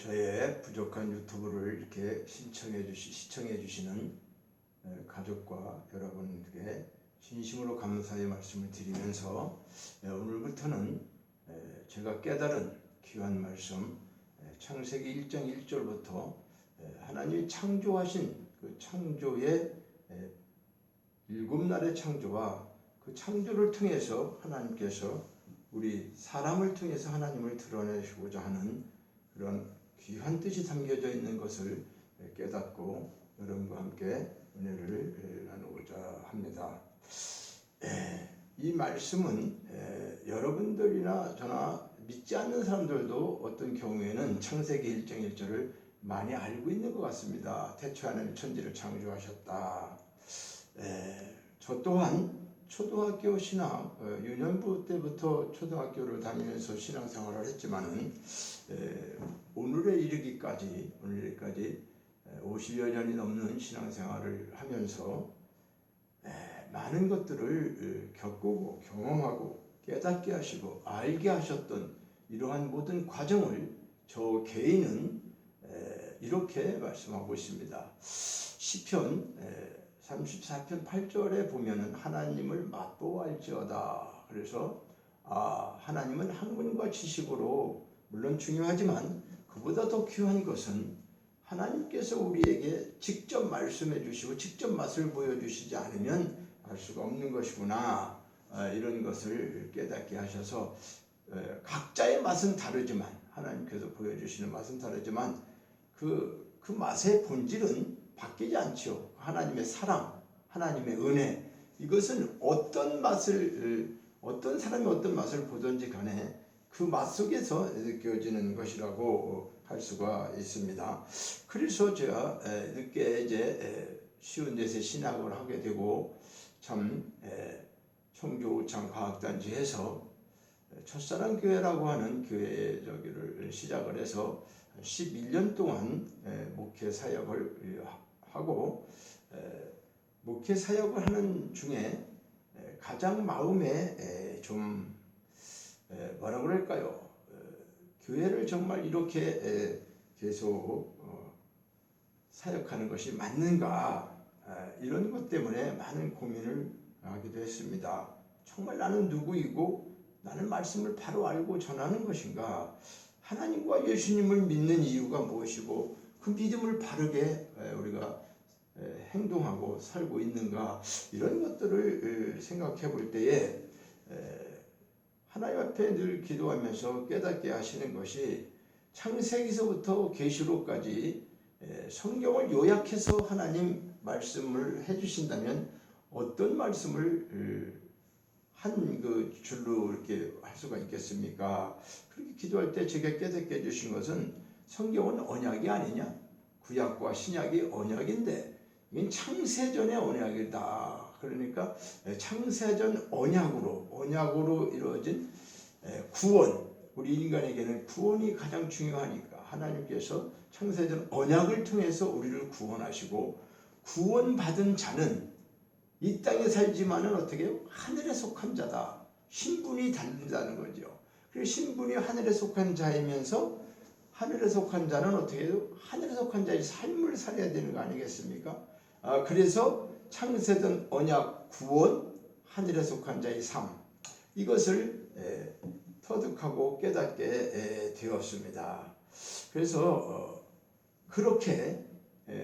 저의 부족한 유튜브를 이렇게 시청해 주시는 가족과 여러분에게 진심으로 감사의 말씀을 드리면서 오늘부터는 제가 깨달은 귀한 말씀 창세기 1장 1절부터 하나님이 창조하신 그 창조의 7날의 창조와 그 창조를 통해서 하나님께서 우리 사람을 통해서 하나님을 드러내시고자 하는 그런 귀한 뜻이 담겨져 있는 것을 깨닫고 여러분과 함께 은혜를 나누고자 합니다. 이 말씀은 여러분들이나 저나 믿지 않는 사람들도 어떤 경우에는 창세기 1장 1절을 많이 알고 있는 것 같습니다. 태초에 하나님이 천지를 창조하셨다. 저 또한 초등학교 신학 유년부 때부터 초등학교를 다니면서 신앙생활을 했지만은 오늘에 이르기까지 50여 년이 넘는 신앙생활을 하면서 많은 것들을 겪고 경험하고 깨닫게 하시고 알게 하셨던 이러한 모든 과정을 저 개인은 이렇게 말씀하고 있습니다. 시편 34편 8절에 보면은 하나님을 맛보아할지어다. 그래서 하나님은 학문과 지식으로 물론 중요하지만 그보다 더 귀한 것은 하나님께서 우리에게 직접 말씀해 주시고 직접 맛을 보여주시지 않으면 알 수가 없는 것이구나. 이런 것을 깨닫게 하셔서 각자의 맛은 다르지만 하나님께서 보여주시는 맛은 다르지만 그 맛의 본질은 바뀌지 않죠. 하나님의 사랑, 하나님의 은혜, 이것은 어떤 사람이 어떤 맛을 보든지 간에 그 맛 속에서 느껴지는 것이라고 할 수가 있습니다. 그래서 제가 늦게 이제 쉬운 데서 신학을 하게 되고 참 청주우창 과학단지에서 첫사랑 교회라고 하는 교회 저기를 시작을 해서 11년 동안 목회 사역을 하고 목회 사역을 하는 중에 가장 마음에 좀 뭐라 그럴까요? 교회를 정말 이렇게 계속 사역하는 것이 맞는가? 이런 것 때문에 많은 고민을 하기도 했습니다. 정말 나는 누구이고 나는 말씀을 바로 알고 전하는 것인가? 하나님과 예수님을 믿는 이유가 무엇이고 그 믿음을 바르게 우리가 행동하고 살고 있는가? 이런 것들을 생각해 볼 때에 하나님 앞에 늘 기도하면서 깨닫게 하시는 것이 창세기서부터 계시록까지 성경을 요약해서 하나님 말씀을 해주신다면 어떤 말씀을 한 그 줄로 이렇게 할 수가 있겠습니까? 그렇게 기도할 때 제가 깨닫게 해주신 것은 성경은 언약이 아니냐? 구약과 신약이 언약인데 이건 창세전의 언약이다. 그러니까 창세전 언약으로 이루어진 구원, 우리 인간에게는 구원이 가장 중요하니까 하나님께서 창세전 언약을 통해서 우리를 구원하시고 구원받은 자는 이 땅에 살지만은 어떻게 해요? 하늘에 속한 자다. 신분이 다른다는 거죠. 그리고 신분이 하늘에 속한 자이면서 하늘에 속한 자는 어떻게 해요? 하늘에 속한 자의 삶을 살아야 되는 거 아니겠습니까? 그래서 창세전 언약 구원, 하늘에 속한 자의 삶, 이것을 터득하고 깨닫게 되었습니다. 그래서 그렇게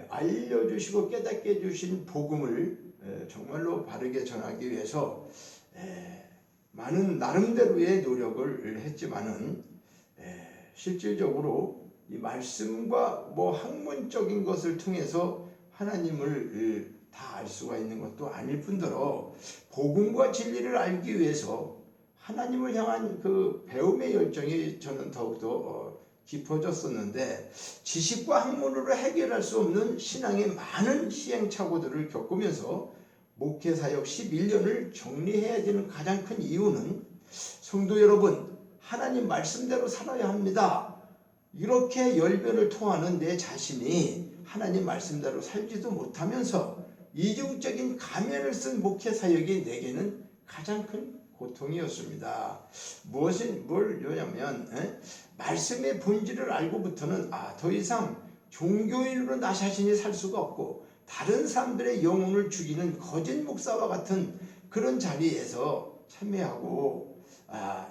알려주시고 깨닫게 해주신 복음을 정말로 바르게 전하기 위해서 많은 나름대로의 노력을 했지만은 실질적으로 이 말씀과 학문적인 것을 통해서 하나님을 다 알 수가 있는 것도 아닐 뿐더러 복음과 진리를 알기 위해서 하나님을 향한 그 배움의 열정이 저는 더욱더 깊어졌었는데 지식과 학문으로 해결할 수 없는 신앙의 많은 시행착오들을 겪으면서 목회사역 11년을 정리해야 되는 가장 큰 이유는 성도 여러분, 하나님 말씀대로 살아야 합니다. 이렇게 열변을 토하는 내 자신이 하나님 말씀대로 살지도 못하면서 이중적인 가면을 쓴 목회사역이 내게는 가장 큰 고통이었습니다. 뭘 요냐면 말씀의 본질을 알고부터는 더 이상 종교인으로 나 자신이 살 수가 없고 다른 사람들의 영혼을 죽이는 거짓 목사와 같은 그런 자리에서 참여하고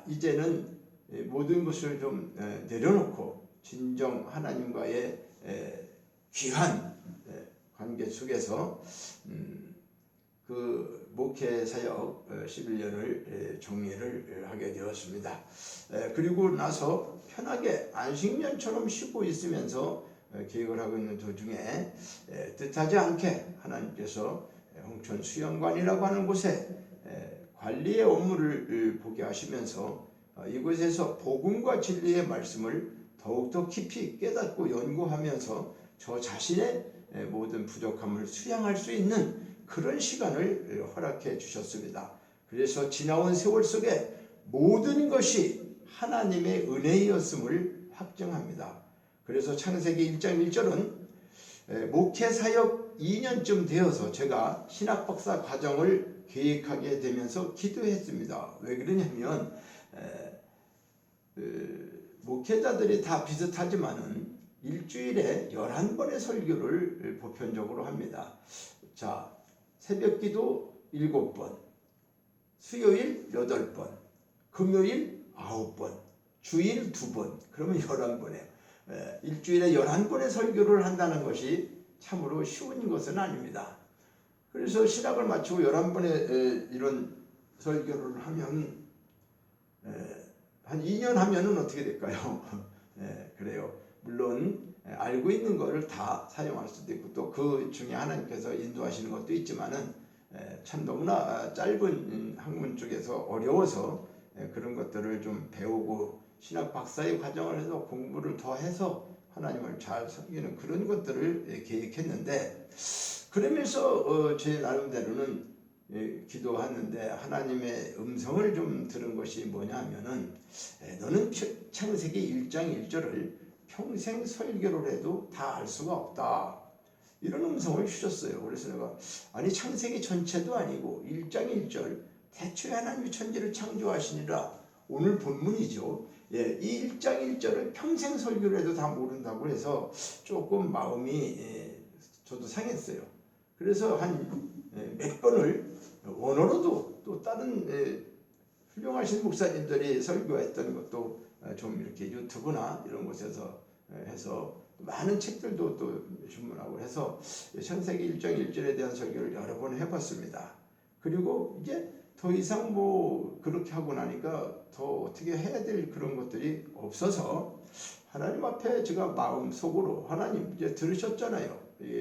이제는 모든 것을 좀 내려놓고 진정 하나님과의 귀한 관계 속에서 그 목회 사역 11년을 정리를 하게 되었습니다. 그리고 나서 편하게 안식년처럼 쉬고 있으면서 계획을 하고 있는 도중에 뜻하지 않게 하나님께서 홍천 수영관이라고 하는 곳에 관리의 업무를 보게 하시면서 이곳에서 복음과 진리의 말씀을 더욱더 깊이 깨닫고 연구하면서 저 자신의 모든 부족함을 수양할 수 있는 그런 시간을 허락해 주셨습니다. 그래서 지나온 세월 속에 모든 것이 하나님의 은혜였음을 확증합니다. 그래서 창세기 1장 1절은 목회 사역 2년쯤 되어서 제가 신학박사 과정을 계획하게 되면서 기도했습니다. 왜 그러냐면 목회자들이 다 비슷하지만은 일주일에 11번의 설교를 보편적으로 합니다. 자, 새벽기도 7번, 수요일 8번, 금요일 9번, 주일 2번, 그러면 11번이에요. 일주일에 11번의 설교를 한다는 것이 참으로 쉬운 것은 아닙니다. 그래서 신학을 마치고 11번의 이런 설교를 하면 한 2년 하면은 어떻게 될까요? 그래요. 물론 알고 있는 것을 다 사용할 수도 있고 또 그 중에 하나님께서 인도하시는 것도 있지만은 참 너무나 짧은 학문 쪽에서 어려워서 그런 것들을 좀 배우고 신학 박사의 과정을 해서 공부를 더 해서 하나님을 잘 섬기는 그런 것들을 계획했는데 그러면서 제 나름대로는 기도하는데 하나님의 음성을 좀 들은 것이 뭐냐 하면은 너는 창세기 1장 1절을 평생 설교를 해도 다 알 수가 없다. 이런 음성을 주셨어요. 그래서 내가 아니 창세기 전체도 아니고 1장 1절 태초에 하나님이 천지를 창조하시니라 오늘 본문이죠. 이 1장 1절을 평생 설교를 해도 다 모른다고 해서 조금 마음이 저도 상했어요. 그래서 한 몇 번을 원어로도 또 다른 훌륭하신 목사님들이 설교했던 것도 좀 이렇게 유튜브나 이런 곳에서 해서 많은 책들도 또 주문하고 해서 창세기 1장 1절에 대한 설교를 여러 번 해봤습니다. 그리고 이제 더 이상 뭐 그렇게 하고 나니까 더 어떻게 해야 될 그런 것들이 없어서 하나님 앞에 제가 마음속으로 하나님 이제 들으셨잖아요.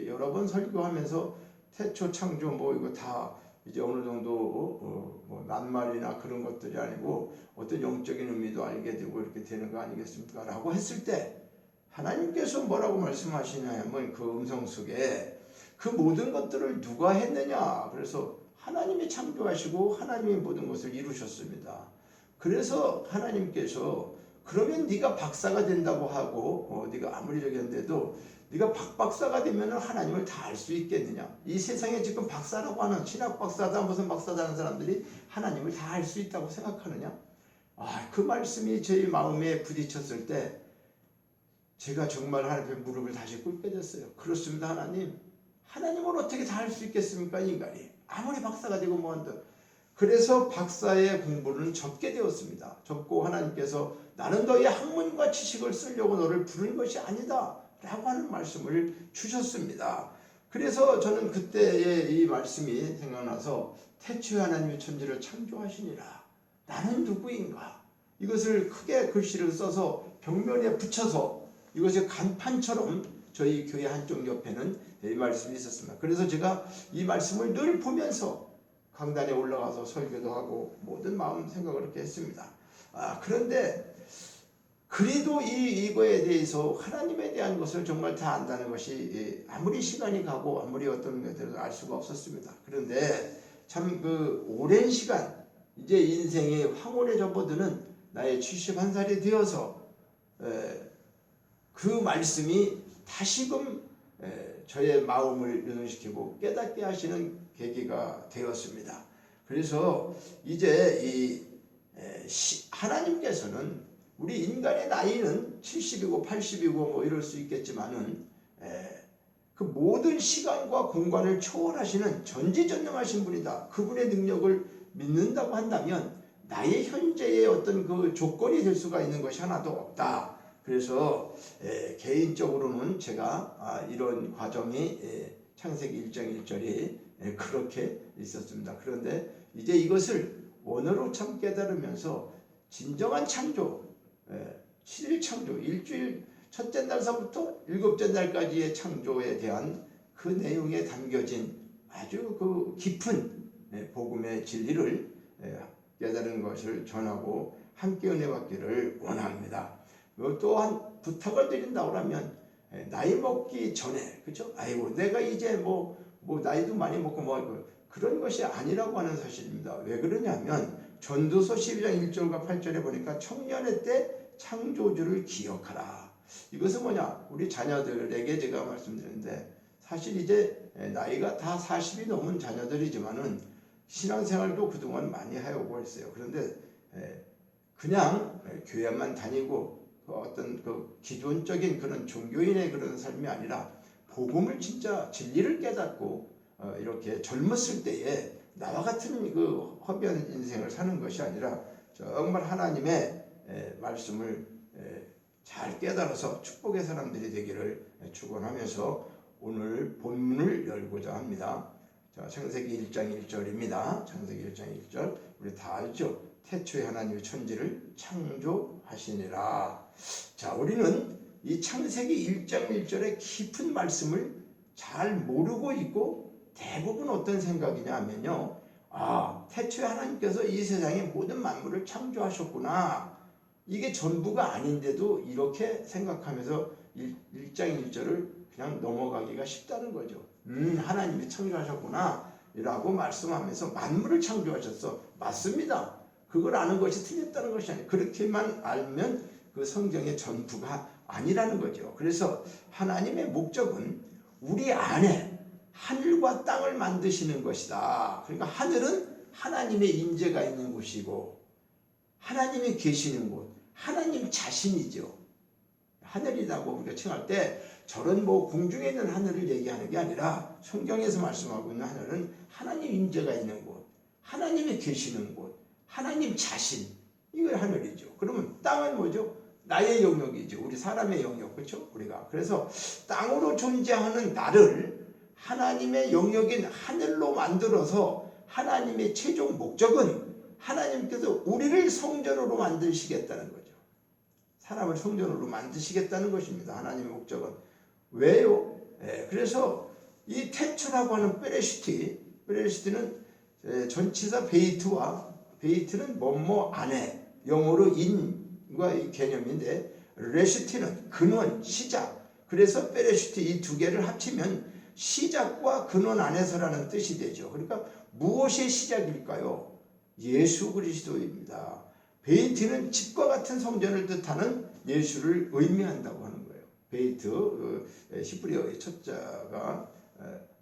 여러 번 설교하면서 태초 창조 뭐 이거 다 이제 어느 정도 뭐 낱말이나 그런 것들이 아니고 어떤 영적인 의미도 알게 되고 이렇게 되는 거 아니겠습니까? 라고 했을 때 하나님께서 뭐라고 말씀하시냐면 그 음성 속에 그 모든 것들을 누가 했느냐? 그래서 하나님이 창조하시고 하나님이 모든 것을 이루셨습니다. 그래서 하나님께서 그러면 네가 박사가 된다고 하고 네가 아무리 저기 했는데도 네가 박사가 되면 하나님을 다 알 수 있겠느냐? 이 세상에 지금 박사라고 하는 신학 박사다 무슨 박사다 하는 사람들이 하나님을 다 알 수 있다고 생각하느냐? 그 말씀이 제 마음에 부딪혔을 때 제가 정말 하나님 앞에 무릎을 다시 꿇게 됐어요. 그렇습니다. 하나님은 어떻게 다 알 수 있겠습니까? 인간이 아무리 박사가 되고 뭐한다. 그래서 박사의 공부는 접게 되었습니다. 접고 하나님께서 나는 너의 학문과 지식을 쓰려고 너를 부른 것이 아니다 라고 하는 말씀을 주셨습니다. 그래서 저는 그때의 이 말씀이 생각나서 태초에 하나님이 천지를 창조하시니라. 나는 누구인가? 이것을 크게 글씨를 써서 벽면에 붙여서 이것이 간판처럼 저희 교회 한쪽 옆에는 이 말씀이 있었습니다. 그래서 제가 이 말씀을 늘 보면서 강단에 올라가서 설교도 하고 모든 마음 생각을 이렇게 했습니다. 그런데 그래도 이거에 대해서 하나님에 대한 것을 정말 다 안다는 것이 아무리 시간이 가고 아무리 어떤 것들도 알 수가 없었습니다. 그런데 참 그 오랜 시간 이제 인생의 황홀에 접어드는 나의 71살이 되어서 그 말씀이 다시금 저의 마음을 연소시키고 깨닫게 하시는 계기가 되었습니다. 그래서 이제 하나님께서는 우리 인간의 나이는 70이고 80이고 뭐 이럴 수 있겠지만은 그 모든 시간과 공간을 초월하시는 전지전능하신 분이다. 그분의 능력을 믿는다고 한다면 나의 현재의 어떤 그 조건이 될 수가 있는 것이 하나도 없다. 그래서 개인적으로는 제가 이런 과정이 창세기 1장 1절이 그렇게 있었습니다. 그런데 이제 이것을 원어로 참 깨달으면서 진정한 창조, 7일 창조, 일주일 첫째 날서부터 일곱째 날까지의 창조에 대한 그 내용에 담겨진 아주 그 깊은 복음의 진리를 깨달은 것을 전하고 함께 은혜 받기를 원합니다. 또한 부탁을 드린다고 하면 나이 먹기 전에, 그렇죠? 아이고 내가 이제 뭐 나이도 많이 먹고 그런 것이 아니라고 하는 사실입니다. 왜 그러냐면 전도서 12장 1절과 8절에 보니까 청년의 때 창조주를 기억하라. 이것은 뭐냐? 우리 자녀들에게 제가 말씀드리는데 사실 이제 나이가 다 40이 넘은 자녀들이지만은 신앙생활도 그동안 많이 해오고 했어요. 그런데 그냥 교회만 다니고 어떤 그 기존적인 그런 종교인의 그런 삶이 아니라 복음을 진짜 진리를 깨닫고 이렇게 젊었을 때에 나와 같은 그 허비한 인생을 사는 것이 아니라 정말 하나님의 말씀을 잘 깨달아서 축복의 사람들이 되기를 축원하면서 오늘 본문을 열고자 합니다. 자, 창세기 1장 1절입니다. 창세기 1장 1절 우리 다 알죠? 태초에 하나님이 천지를 창조하시니라. 자, 우리는 이 창세기 1장 1절의 깊은 말씀을 잘 모르고 있고 대부분 어떤 생각이냐 하면요. 태초에 하나님께서 이 세상의 모든 만물을 창조하셨구나. 이게 전부가 아닌데도 이렇게 생각하면서 1장 1절을 그냥 넘어가기가 쉽다는 거죠. 하나님이 창조하셨구나 라고 말씀하면서 만물을 창조하셨어. 맞습니다. 그걸 아는 것이 틀렸다는 것이 아니에요. 그렇게만 알면 그 성경의 전부가 아니라는 거죠. 그래서 하나님의 목적은 우리 안에 하늘과 땅을 만드시는 것이다. 그러니까 하늘은 하나님의 임재가 있는 곳이고 하나님이 계시는 곳, 하나님 자신이죠. 하늘이라고 우리가 칭할 때 저런 공중에 있는 하늘을 얘기하는 게 아니라 성경에서 말씀하고 있는 하늘은 하나님 임재가 있는 곳, 하나님이 계시는 곳, 하나님 자신, 이걸 하늘이죠. 그러면 땅은 뭐죠? 나의 영역이죠. 우리 사람의 영역, 그렇죠? 우리가 그래서 땅으로 존재하는 나를 하나님의 영역인 하늘로 만들어서 하나님의 최종 목적은 하나님께서 우리를 성전으로 만드시겠다는 거죠. 사람을 성전으로 만드시겠다는 것입니다. 하나님의 목적은. 왜요? 그래서 이 태초라고 하는 베레시티는 전치사 베이트는 뭐뭐 안에, 영어로 인과 이 개념인데 레시티는 근원, 시작. 그래서 베레시티 이 두 개를 합치면 시작과 근원 안에서라는 뜻이 되죠. 그러니까 무엇의 시작일까요? 예수 그리스도입니다. 베이트는 집과 같은 성전을 뜻하는 예수를 의미한다고 하는 거예요. 베이트, 히브리어의 첫자가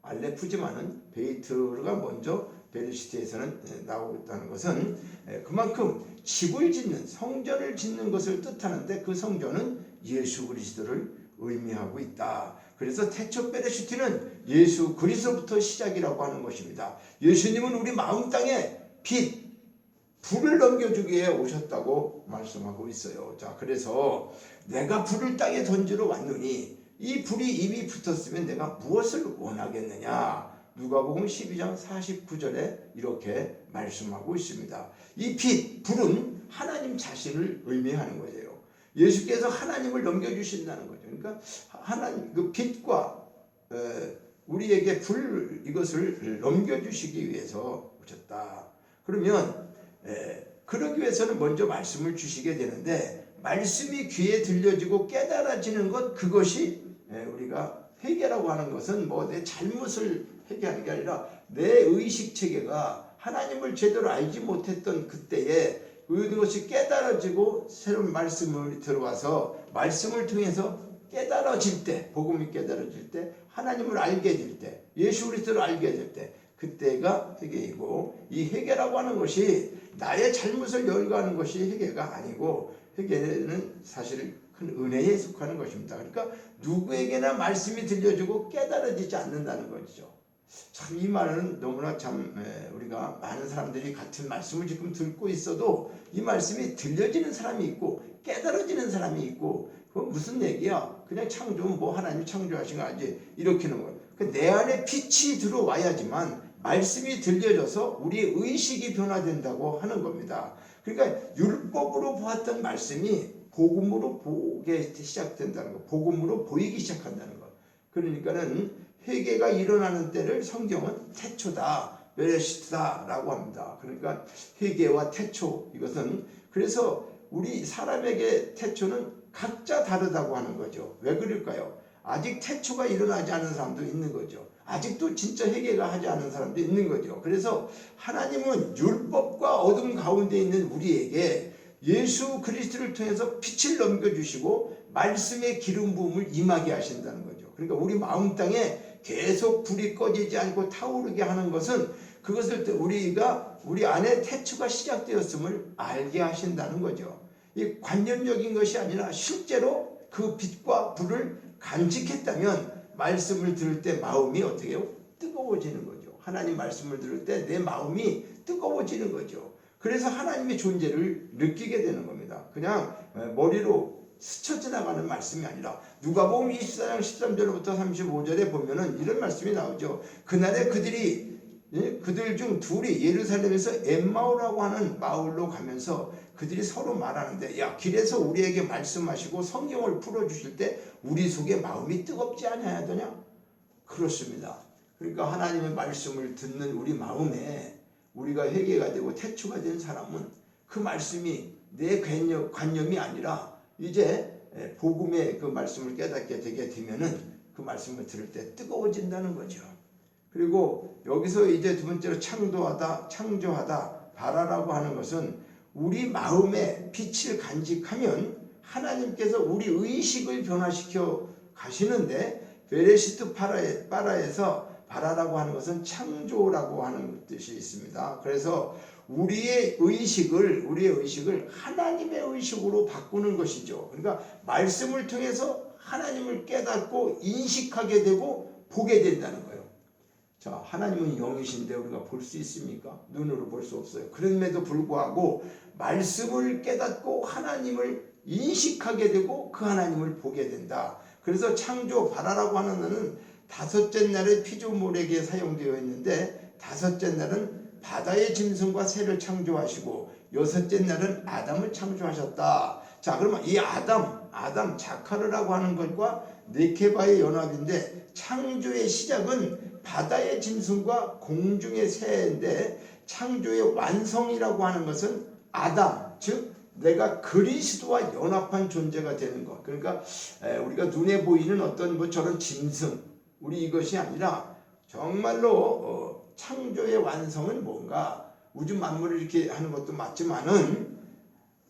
알레프지만은 베이트가 먼저 베르시티에서는 나오고 있다는 것은 그만큼 집을 짓는, 성전을 짓는 것을 뜻하는데 그 성전은 예수 그리스도를 의미하고 있다. 그래서 태초 베레시티는 예수 그리스도부터 시작이라고 하는 것입니다. 예수님은 우리 마음 땅에 불을 넘겨주기 위해 오셨다고 말씀하고 있어요. 자, 그래서 내가 불을 땅에 던지러 왔느니 이 불이 이미 붙었으면 내가 무엇을 원하겠느냐. 누가복음 12장 49절에 이렇게 말씀하고 있습니다. 이 불은 하나님 자신을 의미하는 거예요. 예수께서 하나님을 넘겨주신다는 거죠. 그러니까 하나님 그 빛과 우리에게 이것을 넘겨주시기 위해서 오셨다. 그러면 그러기 위해서는 먼저 말씀을 주시게 되는데 말씀이 귀에 들려지고 깨달아지는 것, 그것이 우리가 회개라고 하는 것은 내 잘못을 회개하는 게 아니라 내 의식체계가 하나님을 제대로 알지 못했던 그때에 그것이 깨달아지고 새로운 말씀을 들어와서 말씀을 통해서 깨달아질 때, 복음이 깨달아질 때, 하나님을 알게 될 때, 예수 그리스도를 알게 될 때, 그때가 회개이고, 이 회개라고 하는 것이 나의 잘못을 열거하는 것이 회개가 아니고, 회개는 사실 큰 은혜에 속하는 것입니다. 그러니까 누구에게나 말씀이 들려주고 깨달아지지 않는다는 거죠. 참 이 말은 너무나 참 우리가 많은 사람들이 같은 말씀을 지금 듣고 있어도 이 말씀이 들려지는 사람이 있고 깨달아지는 사람이 있고, 그건 무슨 얘기야? 그냥 창조, 뭐 하나님이 창조하신 거 아니지, 이렇게는 거예요. 내 안에 빛이 들어와야지만 말씀이 들려져서 우리의 의식이 변화된다고 하는 겁니다. 그러니까 율법으로 보았던 말씀이 복음으로 보게 시작된다는 거, 복음으로 보이기 시작한다는 거. 그러니까는 회개가 일어나는 때를 성경은 태초다, 베레시트다라고 합니다. 그러니까 회개와 태초, 이것은 그래서 우리 사람에게 태초는 각자 다르다고 하는 거죠. 왜 그럴까요? 아직 태초가 일어나지 않은 사람도 있는 거죠. 아직도 진짜 회개가 하지 않은 사람도 있는 거죠. 그래서 하나님은 율법과 어둠 가운데 있는 우리에게 예수 그리스도를 통해서 빛을 넘겨주시고 말씀의 기름 부음을 임하게 하신다는 거죠. 그러니까 우리 마음 땅에 계속 불이 꺼지지 않고 타오르게 하는 것은 그것을 우리가 우리 안에 태초가 시작되었음을 알게 하신다는 거죠. 이 관념적인 것이 아니라 실제로 그 빛과 불을 간직했다면 말씀을 들을 때 마음이 어떻게 해요? 뜨거워지는 거죠. 하나님 말씀을 들을 때 내 마음이 뜨거워지는 거죠. 그래서 하나님의 존재를 느끼게 되는 겁니다. 그냥 머리로 스쳐 지나가는 말씀이 아니라 누가복음 24장 13절부터 35절에 보면은 이런 말씀이 나오죠. 그날에 그들 중 둘이 예루살렘에서 엠마오라고 하는 마을로 가면서 그들이 서로 말하는데, 야, 길에서 우리에게 말씀하시고 성경을 풀어주실 때 우리 속에 마음이 뜨겁지 않아야 되냐? 그렇습니다. 그러니까 하나님의 말씀을 듣는 우리 마음에 우리가 회개가 되고 태초가 된 사람은 그 말씀이 내 관념이 아니라 이제 복음의 그 말씀을 깨닫게 되게 되면은 그 말씀을 들을 때 뜨거워진다는 거죠. 그리고 여기서 이제 두 번째로 창조하다, 바라라고 하는 것은 우리 마음에 빛을 간직하면 하나님께서 우리 의식을 변화시켜 가시는데, 베레시트 파라에서 바라라고 하는 것은 창조라고 하는 뜻이 있습니다. 그래서 우리의 의식을 하나님의 의식으로 바꾸는 것이죠. 그러니까 말씀을 통해서 하나님을 깨닫고 인식하게 되고 보게 된다는 거예요. 자, 하나님은 영이신데 우리가 볼 수 있습니까? 눈으로 볼 수 없어요. 그럼에도 불구하고 말씀을 깨닫고 하나님을 인식하게 되고 그 하나님을 보게 된다. 그래서 창조 바라라고 하는 것은 다섯째 날에 피조물에게 사용되어 있는데, 다섯째 날은 바다의 짐승과 새를 창조하시고 여섯째 날은 아담을 창조하셨다. 자, 그러면 이 아담 자카르라고 하는 것과 네케바의 연합인데, 창조의 시작은 바다의 짐승과 공중의 새인데, 창조의 완성이라고 하는 것은 아담, 즉 내가 그리스도와 연합한 존재가 되는 것. 그러니까 우리가 눈에 보이는 어떤 저런 짐승, 우리 이것이 아니라 정말로 창조의 완성은 뭔가, 우주 만물을 이렇게 하는 것도 맞지만은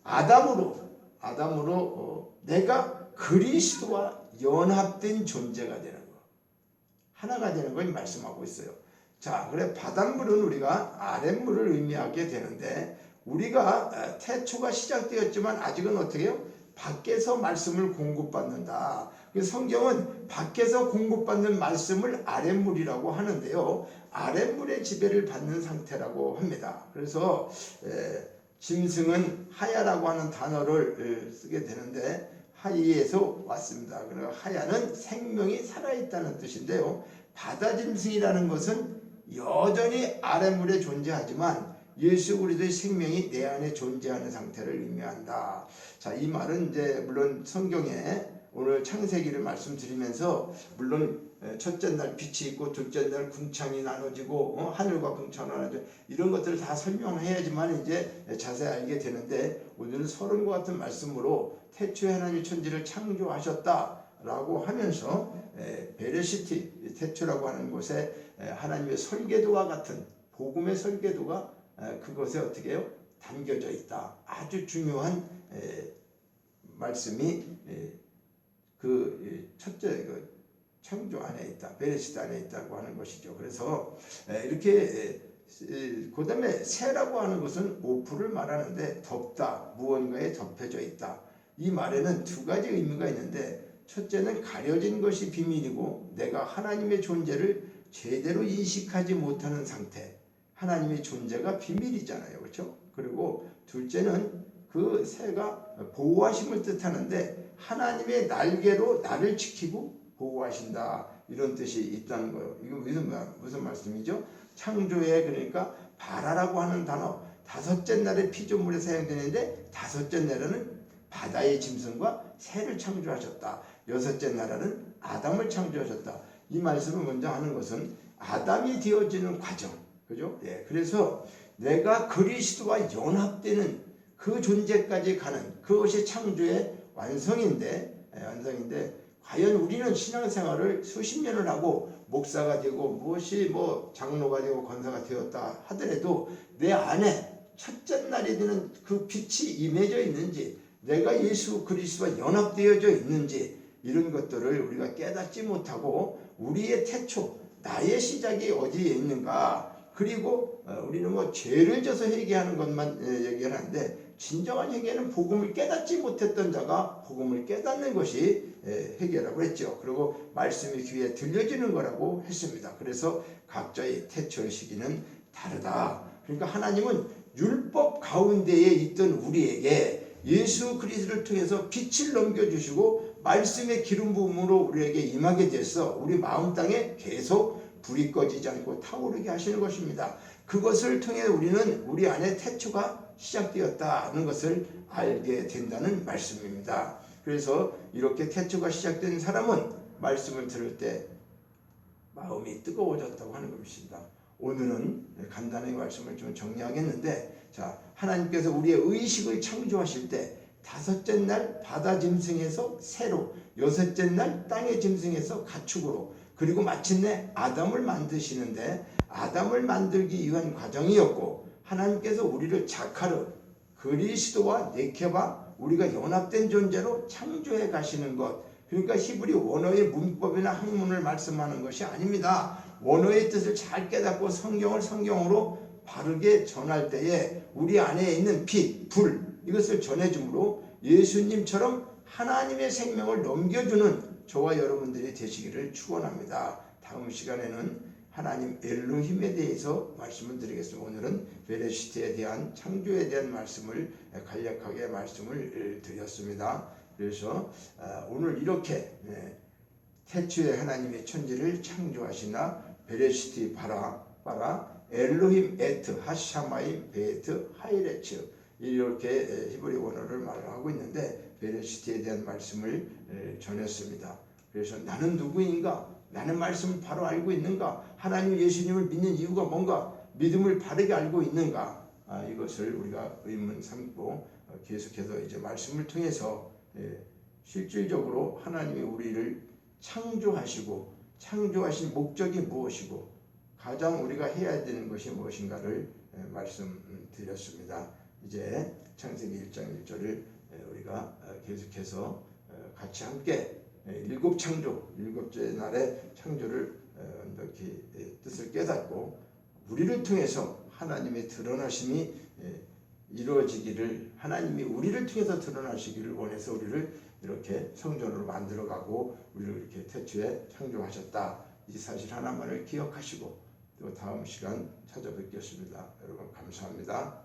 아담으로 내가 그리스도와 연합된 존재가 되는 거, 하나가 되는 걸 말씀하고 있어요. 자, 그래 바닷물은 우리가 아랫물을 의미하게 되는데, 우리가 태초가 시작되었지만 아직은 어떻게 해요? 밖에서 말씀을 공급받는다. 성경은 밖에서 공급받는 말씀을 아랫물이라고 하는데요, 아랫물의 지배를 받는 상태라고 합니다. 그래서 짐승은 하야라고 하는 단어를 쓰게 되는데, 하이에서 왔습니다. 그리고 하야는 생명이 살아있다는 뜻인데요, 바다 짐승이라는 것은 여전히 아랫물에 존재하지만 예수 그리스도의 생명이 내 안에 존재하는 상태를 의미한다. 자, 이 말은 이제 물론 성경에 오늘 창세기를 말씀드리면서 물론 첫째 날 빛이 있고 둘째 날 궁창이 나눠지고 하늘과 궁창이 나눠지고 이런 것들을 다 설명해야지만 이제 자세히 알게 되는데, 오늘은 서론과 같은 말씀으로 태초에 하나님이 천지를 창조하셨다라고 하면서 베레시티, 태초라고 하는 곳에 하나님의 설계도와 같은 복음의 설계도가 그것에 어떻게 해요? 담겨져 있다. 아주 중요한 말씀이 그 첫째 창조 안에 있다. 베레시트 안에 있다고 하는 것이죠. 그래서 이렇게 그 다음에 새라고 하는 것은 오프를 말하는데 덮다, 무언가에 덮여져 있다. 이 말에는 두 가지 의미가 있는데 첫째는 가려진 것이 비밀이고 내가 하나님의 존재를 제대로 인식하지 못하는 상태. 하나님의 존재가 비밀이잖아요. 그렇죠? 그리고 둘째는 그 새가 보호하심을 뜻하는데 하나님의 날개로 나를 지키고 보호하신다. 이런 뜻이 있다는 거예요. 이거 무슨 말씀이죠? 창조에 그러니까 바라라고 하는 단어 다섯째 날의 피조물에 사용되는데 다섯째 날에는 바다의 짐승과 새를 창조하셨다. 여섯째 날에는 아담을 창조하셨다. 이 말씀을 먼저 하는 것은 아담이 되어지는 과정. 그죠? 예, 그래서 내가 그리스도와 연합되는 그 존재까지 가는 그것이 창조의 완성인데 과연 우리는 신앙생활을 수십 년을 하고 목사가 되고 무엇이 장로가 되고 권사가 되었다 하더라도 내 안에 첫째 날이 되는 그 빛이 임해져 있는지 내가 예수 그리스도와 연합되어져 있는지 이런 것들을 우리가 깨닫지 못하고 우리의 태초 나의 시작이 어디에 있는가 그리고 우리는 죄를 져서 회개하는 것만 얘기를 하는데 진정한 회개는 복음을 깨닫지 못했던 자가 복음을 깨닫는 것이 회개라고 했죠. 그리고 말씀이 귀에 들려지는 거라고 했습니다. 그래서 각자의 태초의 시기는 다르다. 그러니까 하나님은 율법 가운데에 있던 우리에게 예수 그리스도를 통해서 빛을 넘겨주시고 말씀의 기름 부음으로 우리에게 임하게 돼서 우리 마음 땅에 계속 불이 꺼지지 않고 타오르게 하시는 것입니다. 그것을 통해 우리는 우리 안에 태초가 시작되었다는 것을 알게 된다는 말씀입니다. 그래서 이렇게 태초가 시작된 사람은 말씀을 들을 때 마음이 뜨거워졌다고 하는 것입니다. 오늘은 간단히 말씀을 좀 정리하겠는데 자, 하나님께서 우리의 의식을 창조하실 때 다섯째 날 바다 짐승에서 새로 여섯째 날 땅의 짐승에서 가축으로 그리고 마침내 아담을 만드시는데 아담을 만들기 위한 과정이었고 하나님께서 우리를 자카르 그리스도와 네케바 우리가 연합된 존재로 창조해 가시는 것 그러니까 히브리 원어의 문법이나 학문을 말씀하는 것이 아닙니다. 원어의 뜻을 잘 깨닫고 성경을 성경으로 바르게 전할 때에 우리 안에 있는 빛, 불 이것을 전해주므로 예수님처럼 하나님의 생명을 넘겨주는 저와 여러분들이 되시기를 축원합니다. 다음 시간에는 하나님 엘로힘에 대해서 말씀을 드리겠습니다. 오늘은 베레시트에 대한 창조에 대한 말씀을 간략하게 말씀을 드렸습니다. 그래서 오늘 이렇게 태초에 하나님의 천지를 창조하시나 베레시트 바라 엘로힘 에트 하샤마임 베트 하이레츠 이렇게 히브리 원어를 말하고 있는데 베레시트에 대한 말씀을 전했습니다. 그래서 나는 누구인가? 나는 말씀을 바로 알고 있는가? 하나님 예수님을 믿는 이유가 뭔가? 믿음을 바르게 알고 있는가? 이것을 우리가 의문 삼고 계속해서 이제 말씀을 통해서 실질적으로 하나님이 우리를 창조하시고 창조하신 목적이 무엇이고 가장 우리가 해야 되는 것이 무엇인가를 말씀드렸습니다. 이제 창세기 1장 1절을 우리가 계속해서 같이 함께 일곱 창조, 일곱째 날의 창조를 이렇게 뜻을 깨닫고 우리를 통해서 하나님의 드러나심이 이루어지기를 하나님이 우리를 통해서 드러나시기를 원해서 우리를 이렇게 성전으로 만들어가고 우리를 이렇게 태초에 창조하셨다. 이 사실 하나만을 기억하시고 또 다음 시간 찾아뵙겠습니다. 여러분 감사합니다.